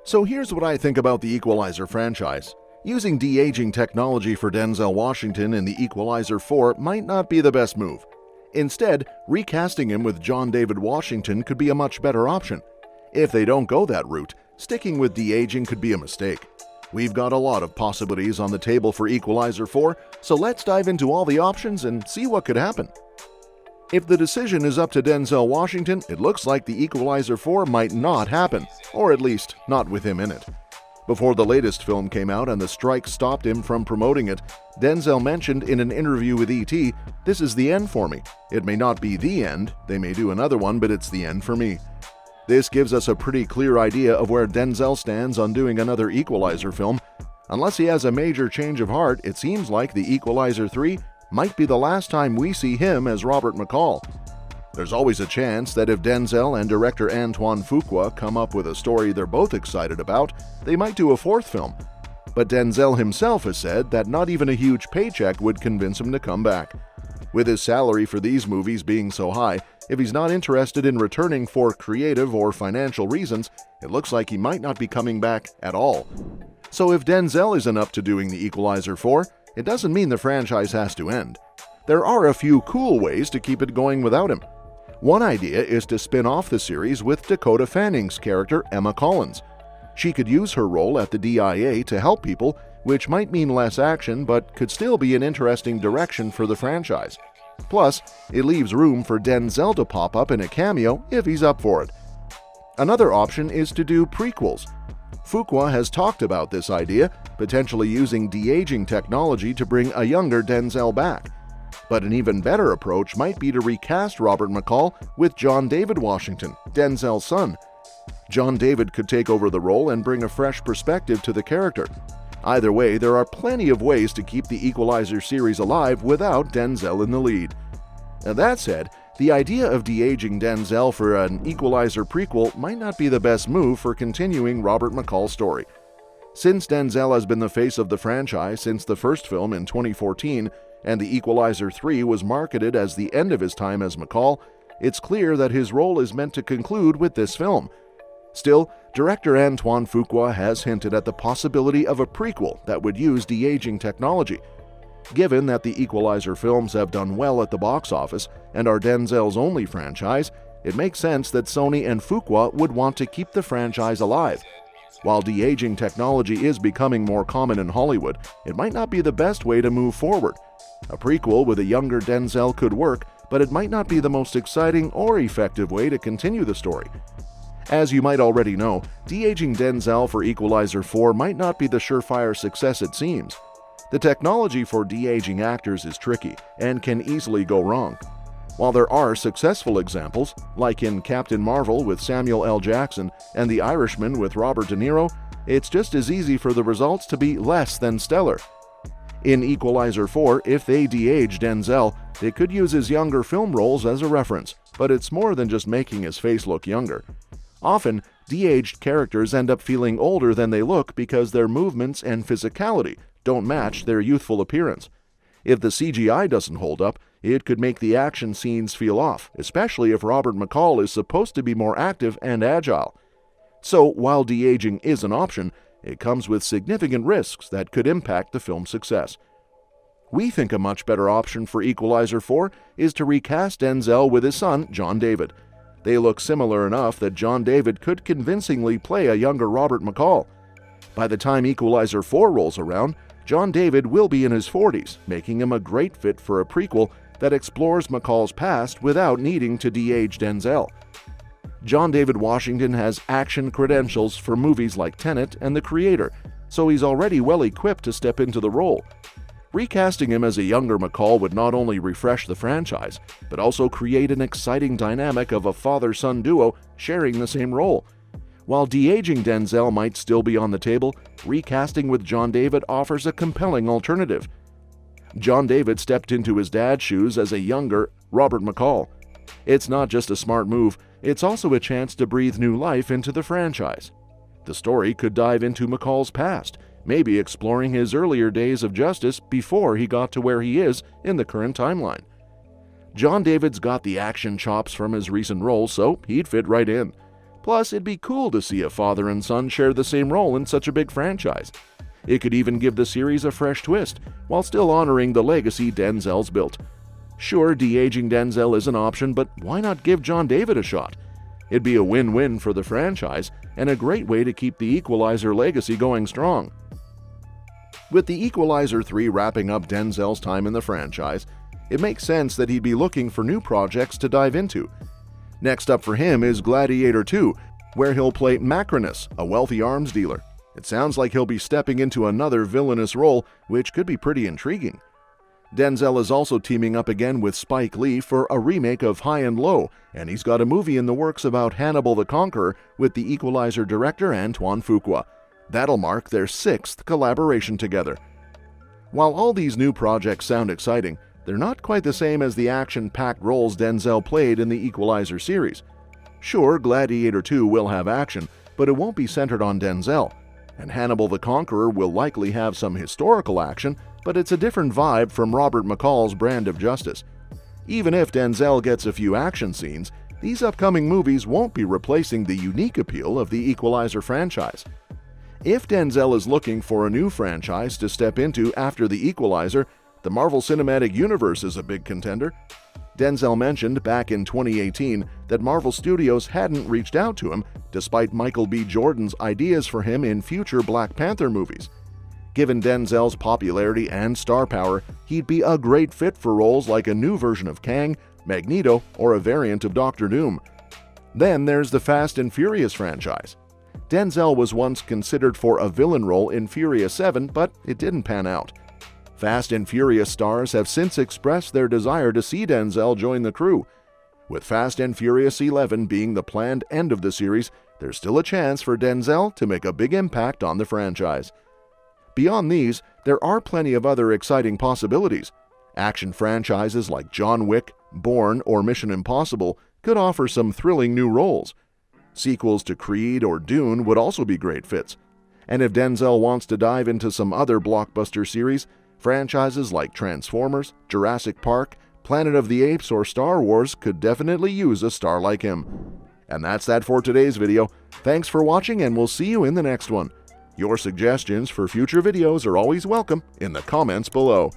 So here's what I think about the Equalizer franchise. Using de-aging technology for Denzel Washington in the Equalizer 4 might not be the best move. Instead, recasting him with John David Washington could be a much better option. If they don't go that route, sticking with de-aging could be a mistake. We've got a lot of possibilities on the table for Equalizer 4, so let's dive into all the options and see what could happen. If the decision is up to Denzel Washington, it looks like the Equalizer 4 might not happen, or at least not with him in it. Before the latest film came out and the strike stopped him from promoting it, Denzel mentioned in an interview with ET, "This is the end for me. It may not be the end, they may do another one, but it's the end for me." This gives us a pretty clear idea of where Denzel stands on doing another Equalizer film. Unless he has a major change of heart, it seems like the Equalizer 3 might be the last time we see him as Robert McCall. There's always a chance that if Denzel and director Antoine Fuqua come up with a story they're both excited about, they might do a fourth film. But Denzel himself has said that not even a huge paycheck would convince him to come back. With his salary for these movies being so high, if he's not interested in returning for creative or financial reasons, it looks like he might not be coming back at all. So if Denzel isn't up to doing the Equalizer 4, it doesn't mean the franchise has to end. There are a few cool ways to keep it going without him. One idea is to spin off the series with Dakota Fanning's character Emma Collins. She could use her role at the DIA to help people, which might mean less action but could still be an interesting direction for the franchise. Plus, it leaves room for Denzel to pop up in a cameo if he's up for it. Another option is to do prequels. Fuqua has talked about this idea, potentially using de-aging technology to bring a younger Denzel back. But an even better approach might be to recast Robert McCall with John David Washington, Denzel's son. John David could take over the role and bring a fresh perspective to the character. Either way, there are plenty of ways to keep the Equalizer series alive without Denzel in the lead. Now, that said, the idea of de-aging Denzel for an Equalizer prequel might not be the best move for continuing Robert McCall's story. Since Denzel has been the face of the franchise since the first film in 2014, and the Equalizer 3 was marketed as the end of his time as McCall, it's clear that his role is meant to conclude with this film. Still, director Antoine Fuqua has hinted at the possibility of a prequel that would use de-aging technology. Given that the Equalizer films have done well at the box office and are Denzel's only franchise, it makes sense that Sony and Fuqua would want to keep the franchise alive. While de-aging technology is becoming more common in Hollywood, it might not be the best way to move forward. A prequel with a younger Denzel could work, but it might not be the most exciting or effective way to continue the story. As you might already know, de-aging Denzel for Equalizer 4 might not be the surefire success it seems. The technology for de-aging actors is tricky and can easily go wrong. While there are successful examples, like in Captain Marvel with Samuel L. Jackson and The Irishman with Robert De Niro, it's just as easy for the results to be less than stellar. In Equalizer 4, if they de-age Denzel, they could use his younger film roles as a reference, but it's more than just making his face look younger. Often, de-aged characters end up feeling older than they look because their movements and physicality don't match their youthful appearance. If the CGI doesn't hold up, it could make the action scenes feel off, especially if Robert McCall is supposed to be more active and agile. So, while de-aging is an option, it comes with significant risks that could impact the film's success. We think a much better option for Equalizer 4 is to recast Denzel with his son, John David. They look similar enough that John David could convincingly play a younger Robert McCall. By the time Equalizer 4 rolls around, John David will be in his 40s, making him a great fit for a prequel that explores McCall's past without needing to de-age Denzel. John David Washington has action credentials for movies like Tenet and The Creator, so he's already well equipped to step into the role. Recasting him as a younger McCall would not only refresh the franchise, but also create an exciting dynamic of a father-son duo sharing the same role. While de-aging Denzel might still be on the table, recasting with John David offers a compelling alternative. John David stepped into his dad's shoes as a younger Robert McCall. It's not just a smart move, it's also a chance to breathe new life into the franchise. The story could dive into McCall's past, maybe exploring his earlier days of justice before he got to where he is in the current timeline. John David's got the action chops from his recent roles, so he'd fit right in. Plus, it'd be cool to see a father and son share the same role in such a big franchise. It could even give the series a fresh twist, while still honoring the legacy Denzel's built. Sure, de-aging Denzel is an option, but why not give John David a shot? It'd be a win-win for the franchise, and a great way to keep the Equalizer legacy going strong. With the Equalizer 3 wrapping up Denzel's time in the franchise, it makes sense that he'd be looking for new projects to dive into. Next up for him is Gladiator 2, where he'll play Macrinus, a wealthy arms dealer. It sounds like he'll be stepping into another villainous role, which could be pretty intriguing. Denzel is also teaming up again with Spike Lee for a remake of High and Low, and he's got a movie in the works about Hannibal the Conqueror with the Equalizer director Antoine Fuqua. That'll mark their 6th collaboration together. While all these new projects sound exciting, they're not quite the same as the action-packed roles Denzel played in the Equalizer series. Sure, Gladiator 2 will have action, but it won't be centered on Denzel. And Hannibal the Conqueror will likely have some historical action, but it's a different vibe from Robert McCall's brand of justice. Even if Denzel gets a few action scenes, these upcoming movies won't be replacing the unique appeal of the Equalizer franchise. If Denzel is looking for a new franchise to step into after the Equalizer, the Marvel Cinematic Universe is a big contender. Denzel mentioned back in 2018 that Marvel Studios hadn't reached out to him, despite Michael B. Jordan's ideas for him in future Black Panther movies. Given Denzel's popularity and star power, he'd be a great fit for roles like a new version of Kang, Magneto, or a variant of Doctor Doom. Then there's the Fast and Furious franchise. Denzel was once considered for a villain role in Furious 7, but it didn't pan out. Fast and Furious stars have since expressed their desire to see Denzel join the crew. With Fast and Furious 11 being the planned end of the series, there's still a chance for Denzel to make a big impact on the franchise. Beyond these, there are plenty of other exciting possibilities. Action franchises like John Wick, Bourne, or Mission Impossible could offer some thrilling new roles. Sequels to Creed or Dune would also be great fits. And if Denzel wants to dive into some other blockbuster series, franchises like Transformers, Jurassic Park, Planet of the Apes, or Star Wars could definitely use a star like him. And that's that for today's video. Thanks for watching, and we'll see you in the next one. Your suggestions for future videos are always welcome in the comments below.